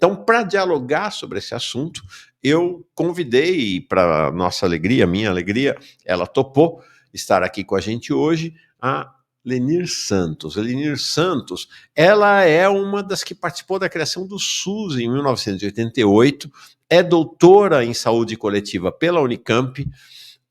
Então, para dialogar sobre esse assunto, eu convidei, para nossa alegria, minha alegria, ela topou estar aqui com a gente hoje, a Lenir Santos. A Lenir Santos, ela é uma das que participou da criação do SUS em 1988, é doutora em saúde coletiva pela Unicamp,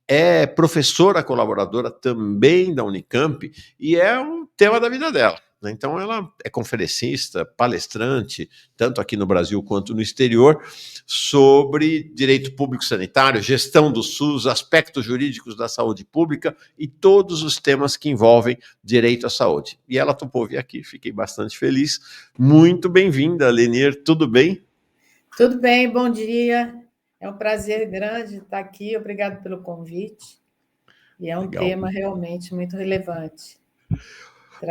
é professora colaboradora também da Unicamp e é um tema da vida dela. Então, ela é conferencista, palestrante, tanto aqui no Brasil quanto no exterior, sobre direito público sanitário, gestão do SUS, aspectos jurídicos da saúde pública e todos os temas que envolvem direito à saúde. E ela topou vir aqui, fiquei bastante feliz. Muito bem-vinda, Lenir, tudo bem? Tudo bem, bom dia. É um prazer grande estar aqui, obrigado pelo convite. E é um Legal. tema realmente muito relevante.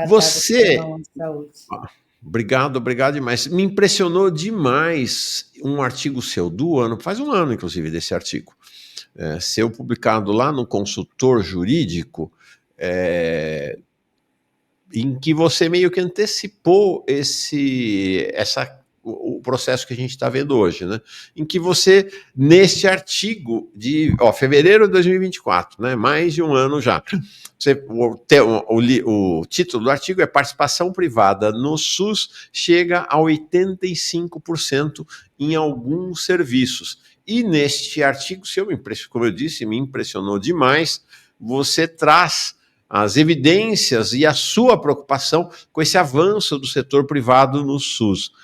Você... da saúde. Obrigado demais. Me impressionou demais um artigo seu do ano, faz um ano, inclusive, desse artigo, seu publicado lá no Consultor Jurídico, em que você meio que antecipou o processo que a gente está vendo hoje, né? Em que você, neste artigo de fevereiro de 2024, né? Mais de um ano já, o título do artigo é Participação Privada no SUS chega a 85% em alguns serviços. E neste artigo, como eu disse, me impressionou demais, você traz as evidências e a sua preocupação com esse avanço do setor privado no SUS.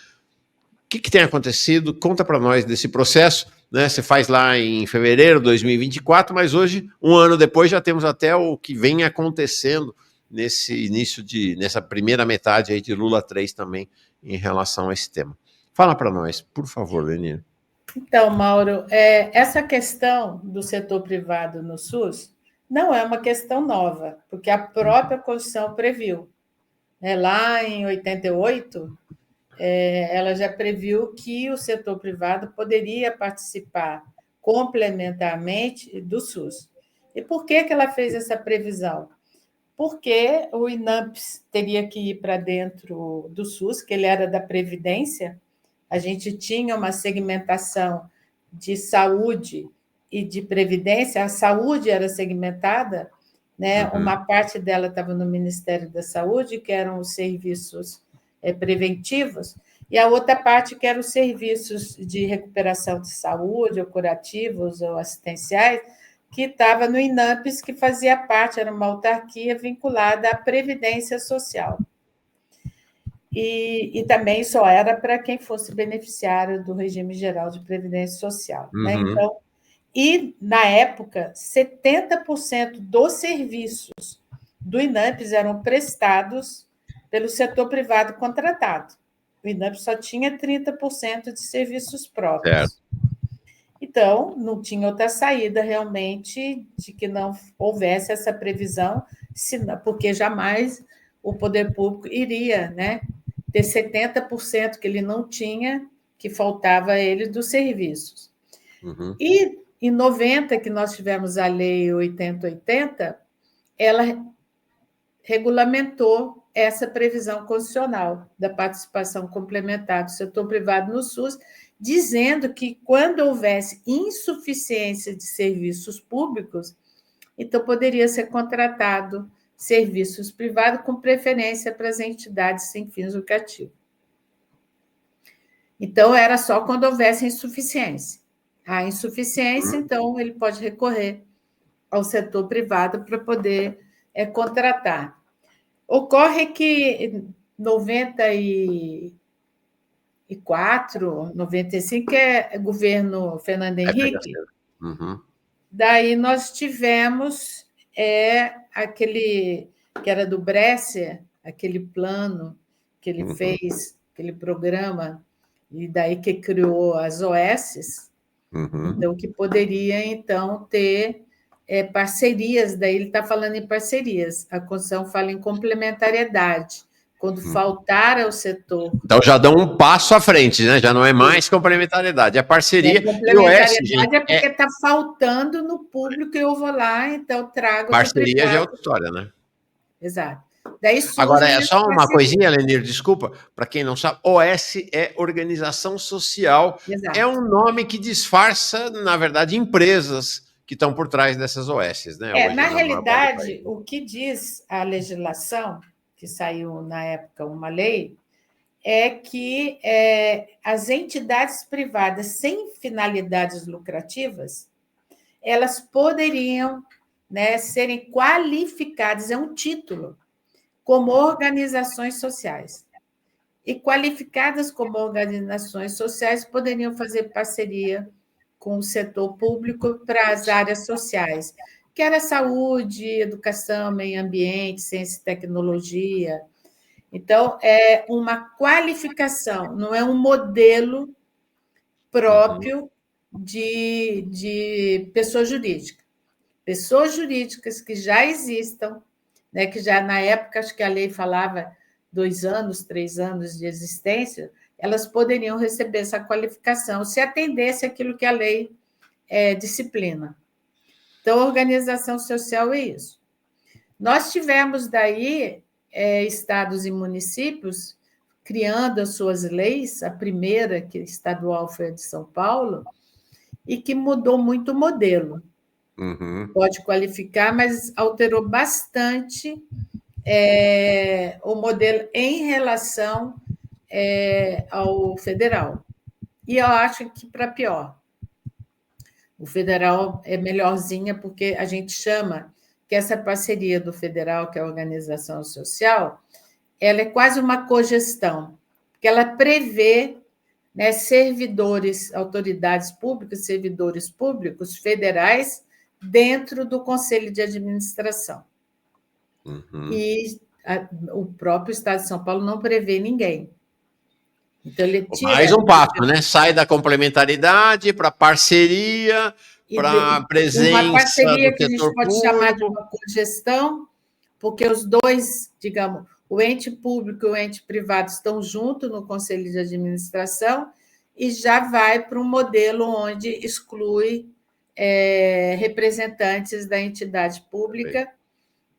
O que tem acontecido? Conta para nós desse processo, né? Você faz lá em fevereiro de 2024, mas hoje, um ano depois, já temos até o que vem acontecendo nessa primeira metade aí de Lula 3 também, em relação a esse tema. Fala para nós, por favor, Lenir. Então, Mauro, essa questão do setor privado no SUS não é uma questão nova, porque a própria Constituição previu. Lá em 88, ela já previu que o setor privado poderia participar complementarmente do SUS. E por que ela fez essa previsão? Porque o INAMPS teria que ir para dentro do SUS, que ele era da Previdência. A gente tinha uma segmentação de saúde e de previdência. A saúde era segmentada, né? Uma parte dela estava no Ministério da Saúde, que eram os serviços preventivos, e a outra parte que eram os serviços de recuperação de saúde, ou curativos, ou assistenciais, que estava no INAMPS, que fazia parte, era uma autarquia vinculada à Previdência Social. E também só era para quem fosse beneficiário do regime geral de Previdência Social. Né? Então, e, na época, 70% dos serviços do INAMPS eram prestados pelo setor privado contratado. O INAMPS só tinha 30% de serviços próprios. Então, não tinha outra saída, realmente, de que não houvesse essa previsão, porque jamais o poder público iria, né, ter 70% que ele não tinha, que faltava a ele dos serviços. E, em 90, que nós tivemos a Lei 8080, ela regulamentou essa previsão constitucional da participação complementar do setor privado no SUS, dizendo que, quando houvesse insuficiência de serviços públicos, então poderia ser contratado serviços privados, com preferência para as entidades sem fins lucrativos. Então, era só quando houvesse insuficiência. A insuficiência, então, ele pode recorrer ao setor privado para poder contratar. Ocorre que em 94, 95, é governo Fernando Henrique, daí nós tivemos aquele que era do Bresser, aquele plano que ele fez, aquele programa, e daí que criou as OSs, então, que poderia, então, ter parcerias, daí ele está falando em parcerias, a Constituição fala em complementariedade, quando faltar ao setor... Então, já dão um passo à frente, né? Já não é mais complementariedade, é parceria. Complementariedade é porque está faltando no público e eu vou lá, então trago... Parceria já é outra história, né? Exato. Daí Agora, é surgem as só uma parcerias. coisinha, Lenir, desculpa, para quem não sabe, OS é Organização Social, é Exato. um nome que disfarça, na verdade, empresas que estão por trás dessas OSs, né, Na hoje, na maior parte do país. realidade, o que diz a legislação, que saiu na época uma lei, é que as entidades privadas sem finalidades lucrativas, elas poderiam, né, serem qualificadas, é um título, como organizações sociais. E qualificadas como organizações sociais poderiam fazer parceria com o setor público para as áreas sociais, que era saúde, educação, meio ambiente, ciência e tecnologia. Então, é uma qualificação, não é um modelo Uhum. próprio de pessoa jurídica. Pessoas jurídicas que já existam, né, que já na época, acho que a lei falava 2 anos, 3 anos de existência, elas poderiam receber essa qualificação, se atendesse aquilo que a lei disciplina. Então, a organização social é isso. Nós tivemos daí estados e municípios criando as suas leis, a primeira, que estadual foi a de São Paulo, e que mudou muito o modelo. Uhum. Pode qualificar, mas alterou bastante o modelo em relação ao federal. E eu acho que para pior. O federal é melhorzinha, porque a gente chama que essa parceria do federal, que é a organização social, ela é quase uma cogestão, porque ela prevê, né, servidores, autoridades públicas, servidores públicos federais dentro do Conselho de Administração. Uhum. E o próprio Estado de São Paulo não prevê ninguém. Então, ele Mais tira um passo, né? Sai da complementaridade para parceria, para uma presença do parceria que a gente setor pode chamar de público. uma cogestão, porque os dois, digamos, o ente público e o ente privado estão juntos no Conselho de Administração e já vai para um modelo onde exclui representantes da entidade pública,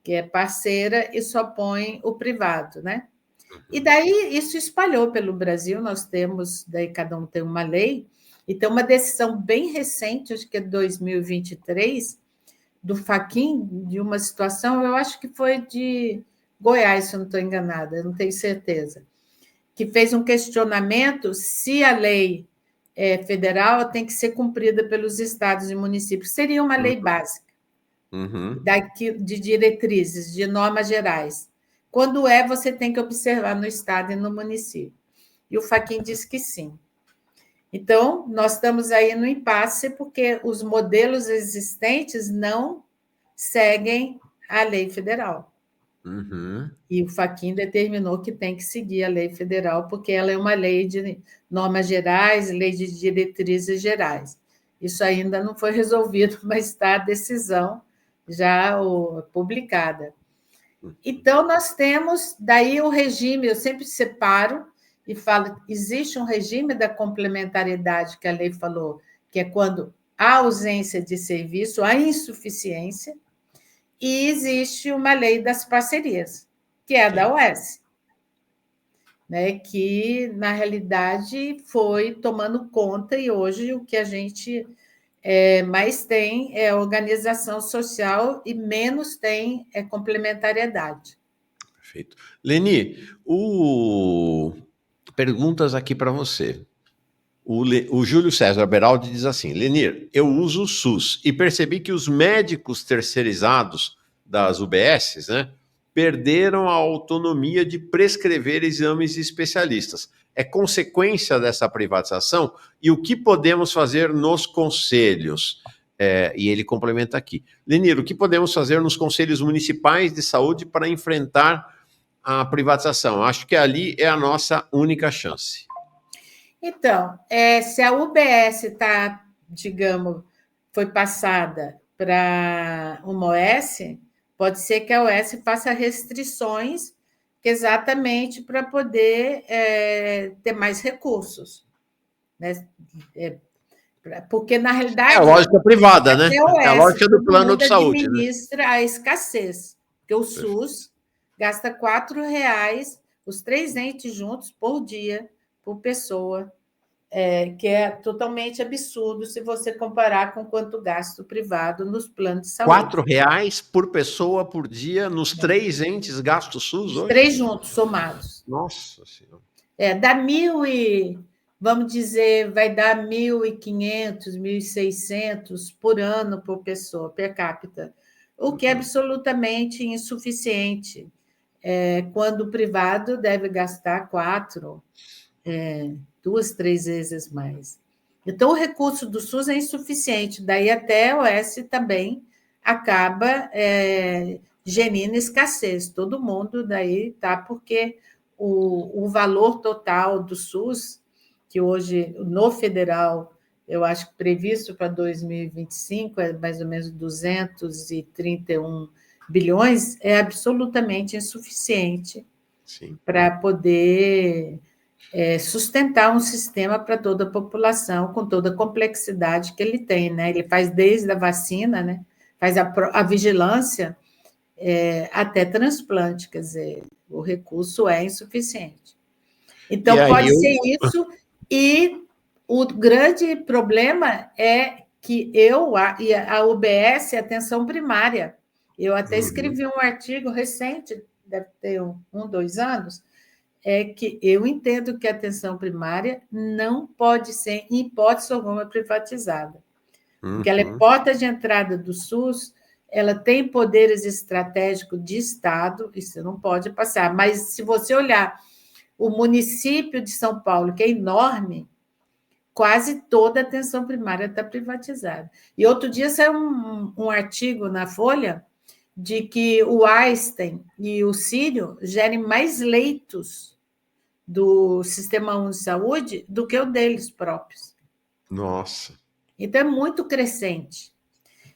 que é parceira, e só põe o privado, né? E daí isso espalhou pelo Brasil, nós temos, daí cada um tem uma lei, e tem uma decisão bem recente, acho que é 2023, do Fachin, de uma situação, eu acho que foi de Goiás, se eu não estou enganada, eu não tenho certeza, que fez um questionamento se a lei federal tem que ser cumprida pelos estados e municípios. Seria uma lei básica, Uhum. de diretrizes, de normas gerais. Quando você tem que observar no estado e no município. E o Fachin disse que sim. Então, nós estamos aí no impasse, porque os modelos existentes não seguem a lei federal. Uhum. E o Fachin determinou que tem que seguir a lei federal, porque ela é uma lei de normas gerais, lei de diretrizes gerais. Isso ainda não foi resolvido, mas está a decisão já publicada. Então, nós temos daí o regime, eu sempre separo e falo, existe um regime da complementariedade que a lei falou, que é quando há ausência de serviço, há insuficiência, e existe uma lei das parcerias, que é a da OS, né, que, na realidade, foi tomando conta, e hoje o que a gente mais tem é organização social e menos tem complementariedade. Perfeito. Leni, perguntas aqui para você. O Júlio César Beraldi diz assim: Lenir, eu uso o SUS e percebi que os médicos terceirizados das UBSs, né, perderam a autonomia de prescrever exames especialistas. É consequência dessa privatização? E o que podemos fazer nos conselhos? E ele complementa aqui: Lenir, o que podemos fazer nos conselhos municipais de saúde para enfrentar a privatização? Acho que ali é a nossa única chance. Então, se a UBS está, digamos, foi passada para uma OS, pode ser que a OS faça restrições exatamente para poder ter mais recursos. Né? Porque, na É a realidade, lógica privada, né? até a É a OS, lógica do todo plano mundo de saúde, né? administra a escassez, porque o SUS gasta R$ 4, os 3 entes juntos, por dia, por pessoa, que é totalmente absurdo se você comparar com quanto gasta o privado nos planos de saúde. R$ 4 por pessoa por dia nos 3 entes gastos SUS Os hoje? 3 juntos, somados. Nossa Senhora. Dá vamos dizer, vai dar 1.500, 1.600 por ano por pessoa, per capita, o que é absolutamente insuficiente, quando o privado deve gastar 4, 2, 3 vezes mais. Então, o recurso do SUS é insuficiente, daí até a OS também acaba gerindo escassez. Todo mundo daí está, porque o valor total do SUS, que hoje, no federal, eu acho que previsto para 2025 é mais ou menos 231 bilhões, é absolutamente insuficiente para poder sustentar um sistema para toda a população, com toda a complexidade que ele tem, né? Ele faz desde a vacina, né? Faz a vigilância, até transplante, quer dizer, o recurso é insuficiente. Então, pode ser isso, e o grande problema é que a UBS é atenção primária. Eu até escrevi um artigo recente, deve ter 2 anos, que eu entendo que a atenção primária não pode ser, em hipótese alguma, privatizada. Porque ela é porta de entrada do SUS, ela tem poderes estratégicos de Estado, isso não pode passar. Mas, se você olhar o município de São Paulo, que é enorme, quase toda a atenção primária está privatizada. E outro dia saiu um artigo na Folha de que o Einstein e o Sírio gerem mais leitos do Sistema Único de Saúde do que o deles próprios. Nossa. Então, é muito crescente.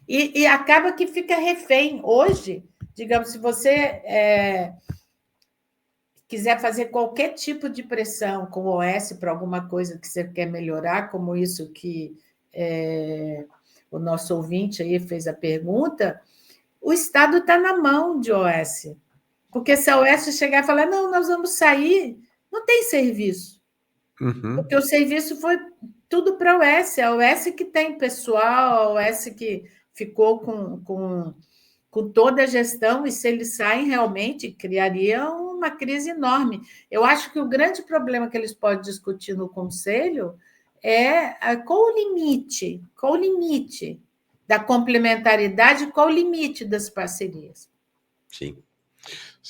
E acaba que fica refém. Hoje, digamos, se você quiser fazer qualquer tipo de pressão com o OS para alguma coisa que você quer melhorar, como isso que o nosso ouvinte aí fez a pergunta, o Estado está na mão de OS. Porque se a OS chegar e falar, não, nós vamos sair, não tem serviço. Porque o serviço foi tudo para a OS que tem pessoal, a OS que ficou com toda a gestão, e se eles saem, realmente criaria uma crise enorme. Eu acho que o grande problema que eles podem discutir no Conselho é qual o limite da complementaridade, qual o limite das parcerias. Sim.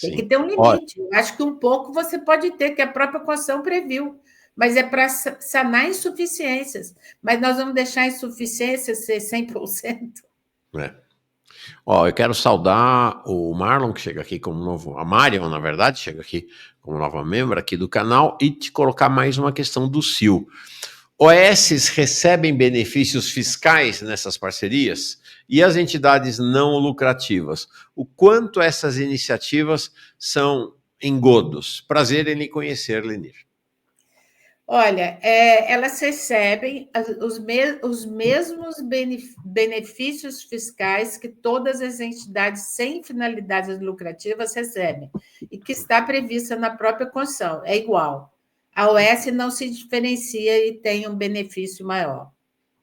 Tem que ter um limite. Eu acho que um pouco você pode ter, que a própria Constituição previu, mas é para sanar insuficiências. Mas nós vamos deixar a insuficiência ser 100%. Eu quero saudar o Marlon, que chega aqui como novo... A Marion, na verdade, chega aqui como nova membro aqui do canal, e te colocar mais uma questão do CIL. OS recebem benefícios fiscais nessas parcerias? E as entidades não lucrativas? O quanto essas iniciativas são engodos? Prazer em lhe conhecer, Lenir. Olha, elas recebem os mesmos benefícios fiscais que todas as entidades sem finalidades lucrativas recebem, e que está prevista na própria Constituição, é igual. A OS não se diferencia e tem um benefício maior.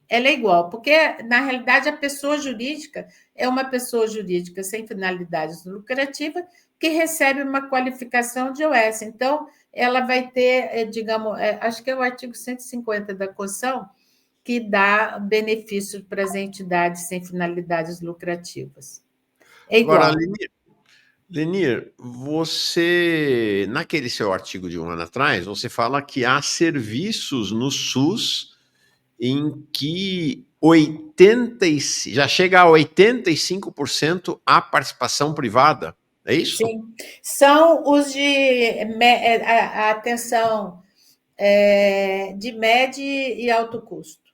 Ela é igual, porque, na realidade, a pessoa jurídica é uma pessoa jurídica sem finalidades lucrativas que recebe uma qualificação de OS. Então, ela vai ter, digamos, acho que é o artigo 150 da Constituição, que dá benefício para as entidades sem finalidades lucrativas. É igual. Agora, Lenir, você, naquele seu artigo de 1 ano atrás, você fala que há serviços no SUS em que já chega a 85% a participação privada. É isso? Sim. São os de atenção de médio e alto custo.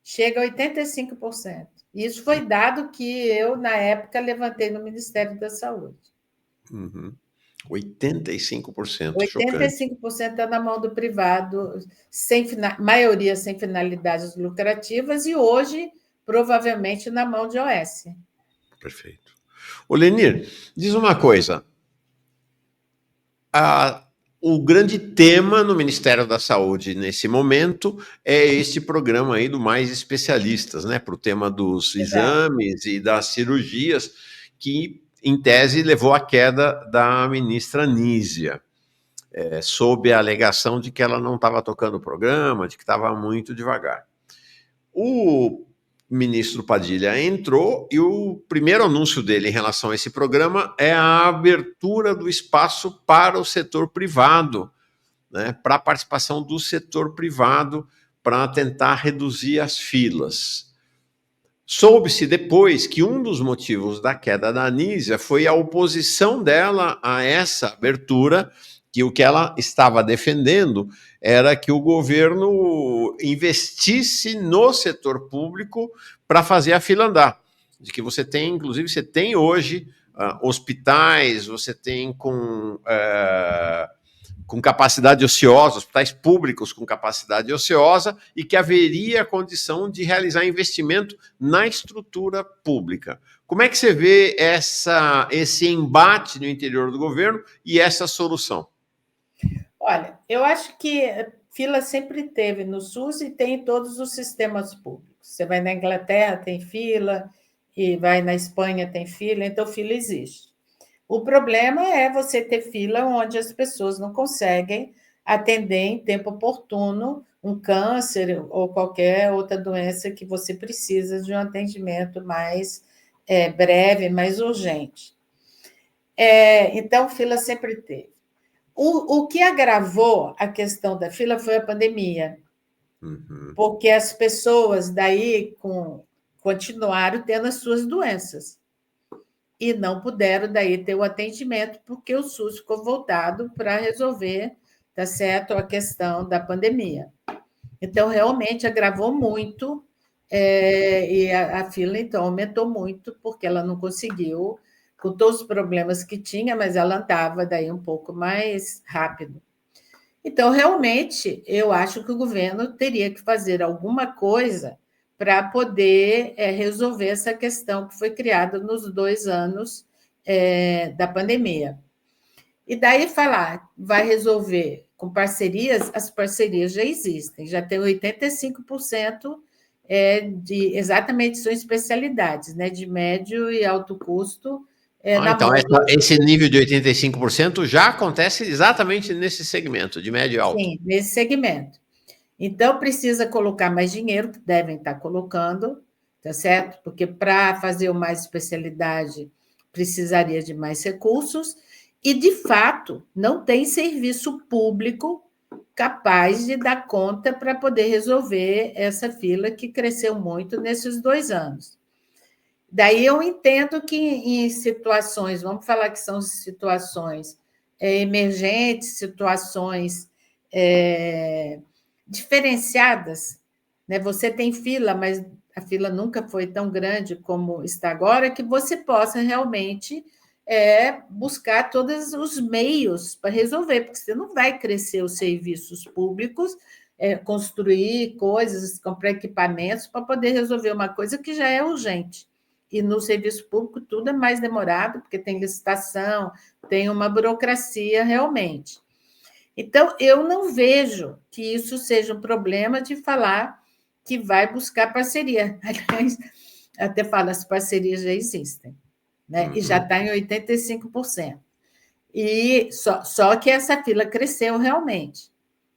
Chega a 85%. Isso foi dado que eu, na época, levantei no Ministério da Saúde. 85%. 85% está na mão do privado, maioria sem finalidades lucrativas, e hoje, provavelmente, na mão de OS. Perfeito. Ô, Lenir, diz uma coisa. O grande tema no Ministério da Saúde nesse momento é este programa aí do Mais Especialistas, né? Para o tema dos exames e das cirurgias, que, em tese, levou à queda da ministra Nízia, sob a alegação de que ela não estava tocando o programa, de que estava muito devagar. O ministro Padilha entrou e o primeiro anúncio dele em relação a esse programa é a abertura do espaço para o setor privado, né, para a participação do setor privado para tentar reduzir as filas. Soube-se depois que um dos motivos da queda da Anísia foi a oposição dela a essa abertura, que o que ela estava defendendo era que o governo investisse no setor público para fazer a fila andar. De que você tem, inclusive, você tem hoje hospitais, você tem com capacidade ociosa, hospitais públicos com capacidade ociosa, e que haveria condição de realizar investimento na estrutura pública. Como é que você vê esse embate no interior do governo e essa solução? Olha, eu acho que fila sempre teve no SUS e tem em todos os sistemas públicos. Você vai na Inglaterra, tem fila, e vai na Espanha, tem fila, então fila existe. O problema é você ter fila onde as pessoas não conseguem atender em tempo oportuno um câncer ou qualquer outra doença que você precisa de um atendimento mais breve, mais urgente. Então, fila sempre teve. O que agravou a questão da fila foi a pandemia, porque as pessoas daí continuaram tendo as suas doenças e não puderam daí ter o atendimento, porque o SUS ficou voltado para resolver, tá certo, a questão da pandemia. Então, realmente agravou muito, e a fila, então, aumentou muito, porque ela não conseguiu, com todos os problemas que tinha, mas ela andava daí um pouco mais rápido. Então, realmente, eu acho que o governo teria que fazer alguma coisa para poder resolver essa questão que foi criada nos 2 anos da pandemia. E daí falar, vai resolver com parcerias, as parcerias já existem, já tem 85% exatamente são especialidades, né, de médio e alto custo. Então, esse nível de 85% já acontece exatamente nesse segmento, de médio e alto. Sim, nesse segmento. Então, precisa colocar mais dinheiro, que devem estar colocando, tá certo? Porque para fazer mais especialidade precisaria de mais recursos, e, de fato, não tem serviço público capaz de dar conta para poder resolver essa fila que cresceu muito nesses 2 anos. Daí eu entendo que em situações, vamos falar que são situações emergentes, situações diferenciadas, né? Você tem fila, mas a fila nunca foi tão grande como está agora, que você possa realmente buscar todos os meios para resolver, porque você não vai crescer os serviços públicos, construir coisas, comprar equipamentos para poder resolver uma coisa que já é urgente. E no serviço público tudo é mais demorado, porque tem licitação, tem uma burocracia realmente. Então, eu não vejo que isso seja um problema de falar que vai buscar parceria. Aliás, até falo, as parcerias já existem, né? E já está em 85%. E só que essa fila cresceu realmente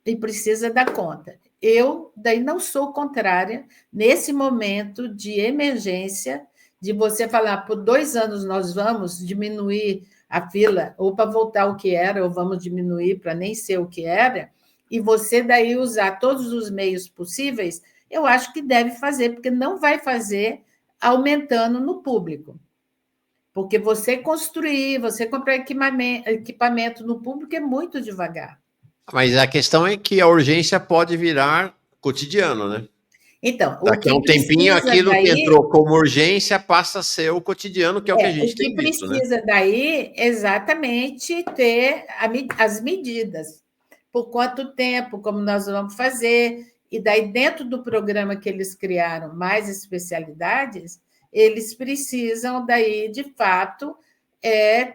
e precisa dar conta. Eu daí não sou contrária, nesse momento de emergência, de você falar, por 2 anos nós vamos diminuir a fila, ou para voltar ao que era, ou vamos diminuir para nem ser o que era, e você daí usar todos os meios possíveis, eu acho que deve fazer, porque não vai fazer aumentando no público. Porque você construir, você comprar equipamento no público é muito devagar. Mas a questão é que a urgência pode virar cotidiano, né? Então, daqui a um tempinho, aquilo que entrou como urgência passa a ser o cotidiano, que é o que a gente tem visto, né? O que precisa daí, exatamente, ter as medidas. Por quanto tempo, como nós vamos fazer, e daí dentro do programa que eles criaram, mais especialidades, eles precisam daí, de fato,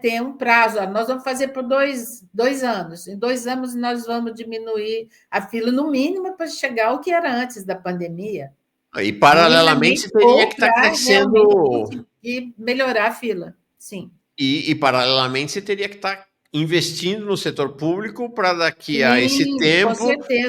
ter um prazo. Nós vamos fazer por 2 anos. Em 2 anos, nós vamos diminuir a fila, no mínimo, para chegar ao que era antes da pandemia. E, paralelamente, você teria que estar crescendo... E melhorar a fila, sim. E, paralelamente, você teria que estar investindo no setor público para daqui a esse tempo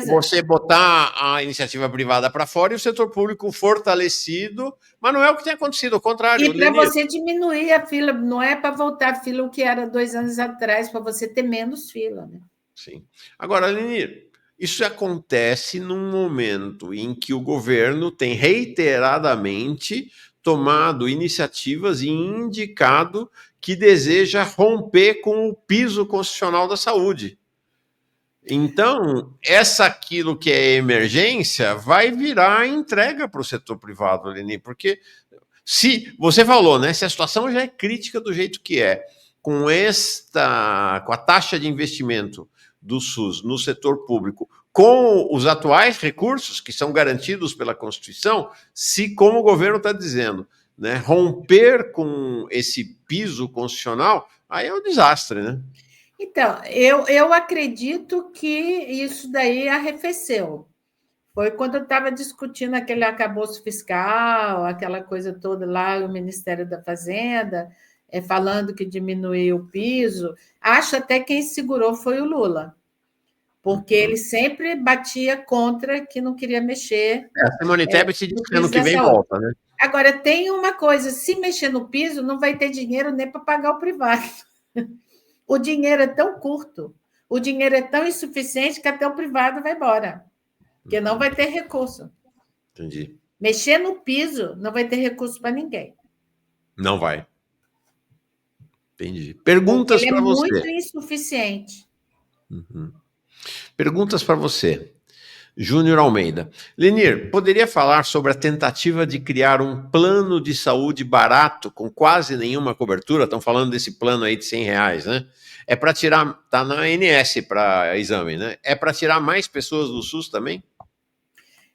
você botar a iniciativa privada para fora e o setor público fortalecido, mas não é o que tem acontecido, ao contrário. E para você diminuir a fila, não é para voltar a fila o que era 2 anos atrás, para você ter menos fila, né? Sim. Agora, Lenir, isso acontece num momento em que o governo tem reiteradamente tomado iniciativas e indicado que deseja romper com o piso constitucional da saúde. Então, aquilo que é emergência vai virar entrega para o setor privado, Leni, porque se você falou, né, se a situação já é crítica do jeito que é, com a taxa de investimento do SUS no setor público, com os atuais recursos que são garantidos pela Constituição, se, como o governo está dizendo, né, romper com esse piso constitucional, aí é um desastre, né? Então, eu acredito que isso daí arrefeceu. Foi quando eu estava discutindo aquele arcabouço fiscal, aquela coisa toda lá, o Ministério da Fazenda, falando que diminuiu o piso. Acho até que quem segurou foi o Lula, porque ele sempre batia contra que não queria mexer. A Simone Tebet se diz que ano que vem volta, né? Agora, tem uma coisa, se mexer no piso, não vai ter dinheiro nem para pagar o privado. O dinheiro é tão curto, o dinheiro é tão insuficiente que até o privado vai embora, porque não vai ter recurso. Entendi. Mexer no piso não vai ter recurso para ninguém. Não vai. Entendi. Perguntas para você. Ele é muito insuficiente. Uhum. Perguntas para você. Júnior Almeida. Lenir, poderia falar sobre a tentativa de criar um plano de saúde barato, com quase nenhuma cobertura? Estão falando desse plano aí de R$100, né? É para tirar, tá na ANS para exame, né? É para tirar mais pessoas do SUS também?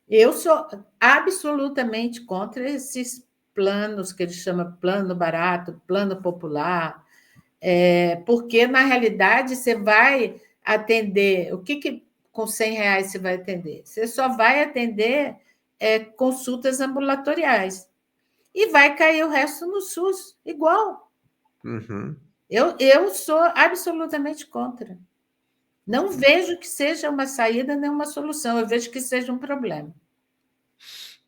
Eu sou absolutamente contra esses planos que eles chamam plano barato, plano popular, porque, na realidade, você vai atender... O que com R$100 você vai atender? Você só vai atender consultas ambulatoriais. E vai cair o resto no SUS, igual. Uhum. Eu sou absolutamente contra. Não vejo que seja uma saída nem uma solução, eu vejo que seja um problema.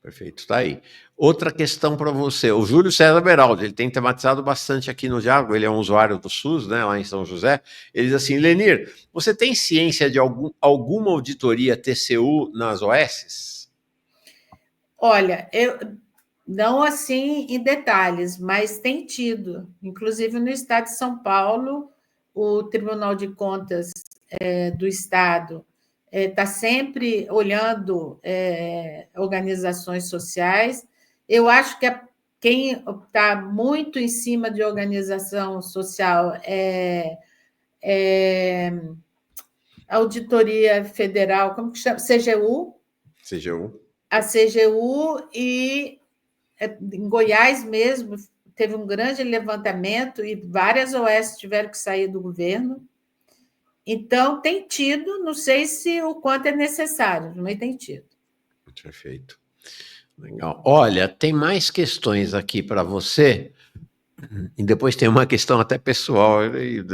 Perfeito, está aí. Outra questão para você. O Júlio César Beraldi, ele tem tematizado bastante aqui no Diálogo, ele é um usuário do SUS, né, lá em São José. Ele diz assim, Lenir, você tem ciência de alguma auditoria TCU nas OSs? Olha, não assim em detalhes, mas tem tido. Inclusive, no estado de São Paulo, o Tribunal de Contas do Estado está sempre olhando organizações sociais. Eu acho que quem está muito em cima de organização social é a Auditoria Federal, como que chama? CGU. CGU. A CGU e em Goiás mesmo teve um grande levantamento e várias OS tiveram que sair do governo. Então, tem tido, não sei se o quanto é necessário, mas tem tido. Perfeito. Legal. Olha, tem mais questões aqui para você, e depois tem uma questão até pessoal,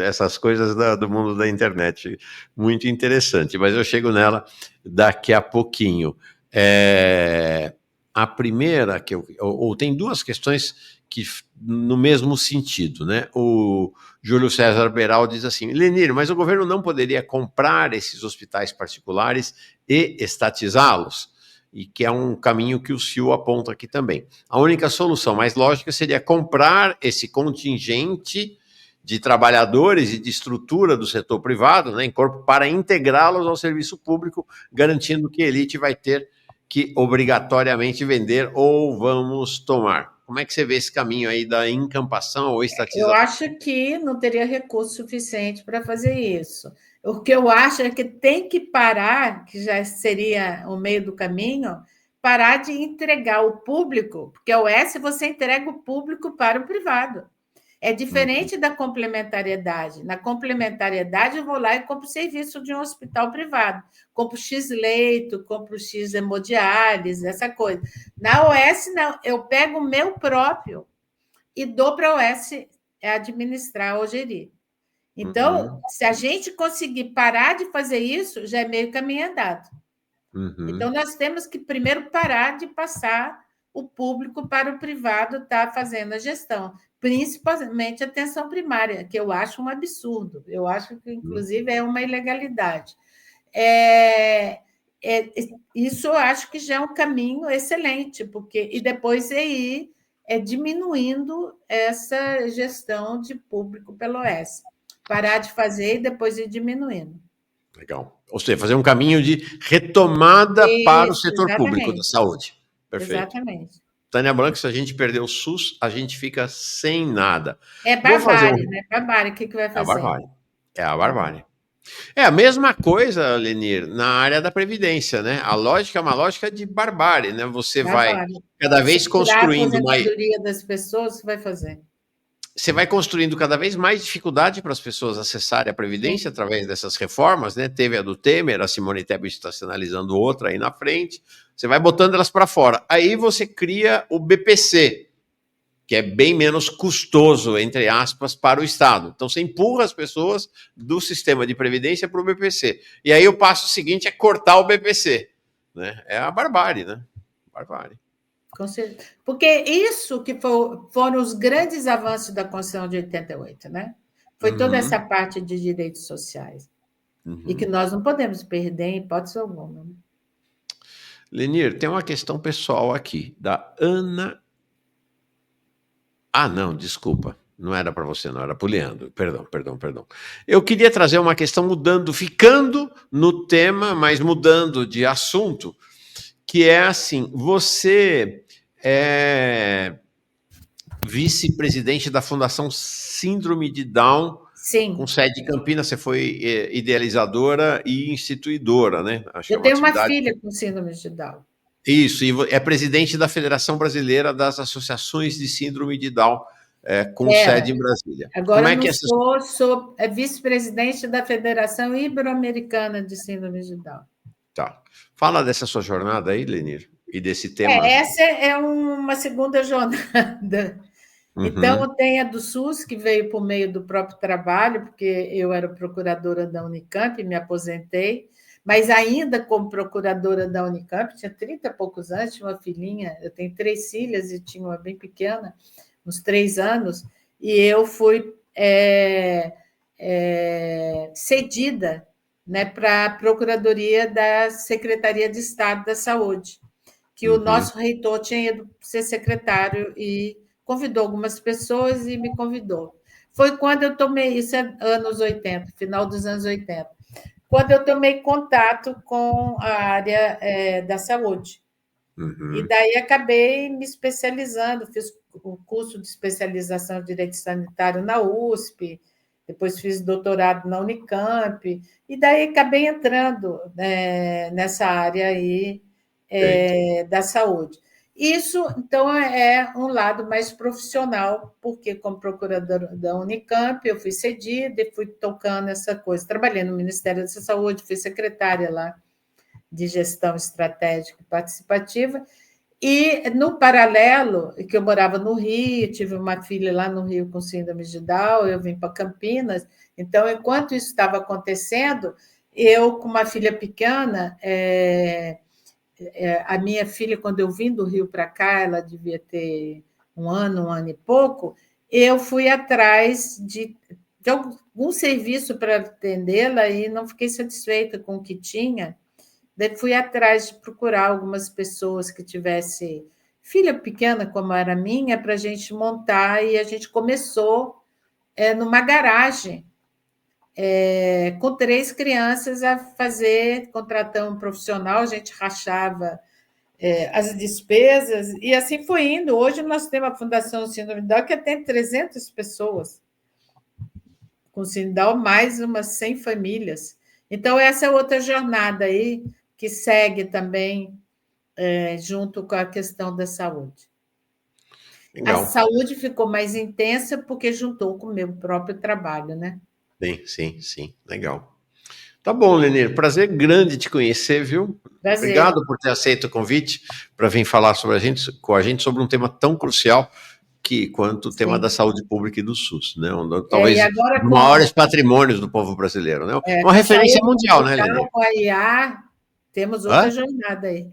essas coisas do mundo da internet, muito interessante, mas eu chego nela daqui a pouquinho. A primeira, ou tem duas questões que no mesmo sentido, né? O Júlio César Beral diz assim, Lenir, mas o governo não poderia comprar esses hospitais particulares e estatizá-los? E que é um caminho que o CIO aponta aqui também. A única solução mais lógica seria comprar esse contingente de trabalhadores e de estrutura do setor privado, né, em corpo, para integrá-los ao serviço público, garantindo que a elite vai ter que obrigatoriamente vender ou vamos tomar. Como é que você vê esse caminho aí da encampação ou estatização? Eu acho que não teria recurso suficiente para fazer isso. O que eu acho é que tem que parar, que já seria o meio do caminho, parar de entregar o público, porque a OS você entrega o público para o privado. É diferente da complementariedade. Na complementariedade, eu vou lá e compro o serviço de um hospital privado. Compro X leito, compro X hemodiálise, essa coisa. Na OS, não. Eu pego o meu próprio e dou para a OS administrar ou gerir. Então, se a gente conseguir parar de fazer isso, já é meio caminho andado. Então, nós temos que primeiro parar de passar o público para o privado estar fazendo a gestão, principalmente a atenção primária, que eu acho um absurdo, eu acho que, inclusive, é uma ilegalidade. Isso eu acho que já é um caminho excelente, porque e depois ir diminuindo essa gestão de público pelo OS. Parar de fazer e depois ir diminuindo. Legal. Ou seja, fazer um caminho de retomada para o setor público da saúde. Perfeito. Exatamente. Tânia Blanco, se a gente perder o SUS, a gente fica sem nada. É barbárie, né? Barbárie, o que vai fazer? É a barbárie. É a barbárie. É a mesma coisa, Lenir, na área da Previdência, né? A lógica é uma lógica de barbárie, né? Você vai cada vez construindo a aposentadoria das pessoas, você vai fazer. Você vai construindo cada vez mais dificuldade para as pessoas acessarem a Previdência através dessas reformas, né? Teve a do Temer, a Simone Tebet está sinalizando outra aí na frente. Você vai botando elas para fora. Aí você cria o BPC, que é bem menos custoso, entre aspas, para o Estado. Então você empurra as pessoas do sistema de Previdência para o BPC. E aí o passo seguinte é cortar o BPC. Né? É a barbárie, né? Barbárie. Porque isso que foram os grandes avanços da Constituição de 88, né? Foi toda essa parte de direitos sociais. E que nós não podemos perder em hipótese alguma. Né? Lenir, tem uma questão pessoal aqui, da Ana. Ah, não, desculpa. Não era para você, não, era para o Leandro. Perdão. Eu queria trazer uma questão ficando no tema, mas mudando de assunto, que é assim, você é vice-presidente da Fundação Síndrome de Down, Sim. Com sede em Campinas, você foi idealizadora e instituidora, né? Eu tenho uma filha com síndrome de Down. Isso, e é presidente da Federação Brasileira das Associações de Síndrome de Down, com sede em Brasília. Agora eu sou vice-presidente da Federação Ibero-Americana de Síndrome de Down. Tá. Fala dessa sua jornada aí, Lenir, e desse tema. Essa é uma segunda jornada. Então, tem a do SUS, que veio por meio do próprio trabalho, porque eu era procuradora da Unicamp, me aposentei, mas ainda como procuradora da Unicamp, tinha 30 e poucos anos, tinha uma filhinha, eu tenho 3 filhas e tinha uma bem pequena, uns 3 anos, e eu fui cedida, né, para a Procuradoria da Secretaria de Estado da Saúde, que o nosso reitor tinha ido ser secretário e convidou algumas pessoas e me convidou. Foi quando eu tomei, isso é anos 80, final dos anos 80, quando eu tomei contato com a área da saúde. E daí acabei me especializando, fiz o curso de especialização em Direito Sanitário na USP, depois fiz doutorado na Unicamp, e daí acabei entrando nessa área aí da saúde. Isso, então, é um lado mais profissional, porque, como procuradora da Unicamp, eu fui cedida e fui tocando essa coisa. Trabalhei no Ministério da Saúde, fui secretária lá de Gestão Estratégica e Participativa, e, no paralelo, que eu morava no Rio, tive uma filha lá no Rio com síndrome de Down, eu vim para Campinas, então, enquanto isso estava acontecendo, eu, com uma filha pequena, a minha filha, quando eu vim do Rio para cá, ela devia ter um ano e pouco, eu fui atrás de algum serviço para atendê-la e não fiquei satisfeita com o que tinha. Daí fui atrás de procurar algumas pessoas que tivessem filha pequena, como era a minha, para a gente montar, e a gente começou numa garagem, com 3 crianças a fazer, contratando um profissional, a gente rachava as despesas, e assim foi indo. Hoje nós temos a Fundação Síndrome de Down, que tem 300 pessoas com síndrome de Down, mais umas 100 famílias. Então, essa é outra jornada aí, que segue também junto com a questão da saúde. A Legal. saúde ficou mais intensa porque juntou com o meu próprio trabalho, né? Sim, legal. Tá bom, Lenir, prazer grande te conhecer, viu? Prazer. Obrigado por ter aceito o convite para vir falar com a gente sobre um tema tão crucial quanto o tema da saúde pública e do SUS, né? Talvez um dos maiores patrimônios do povo brasileiro, né? Uma referência mundial, né, Lenir? Com a IA, temos outra jornada aí.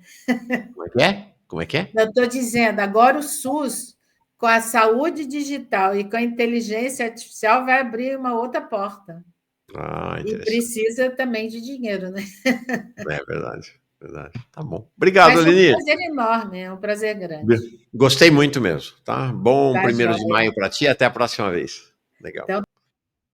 Como é que é? Eu estou dizendo, agora o SUS, com a saúde digital e com a inteligência artificial, vai abrir uma outra porta. E precisa também de dinheiro, né? É verdade. Tá bom. Obrigado, Lenir. É um prazer enorme, é um prazer grande. Gostei muito mesmo, tá? Bom 1º de maio para ti, até a próxima vez. Legal. Então,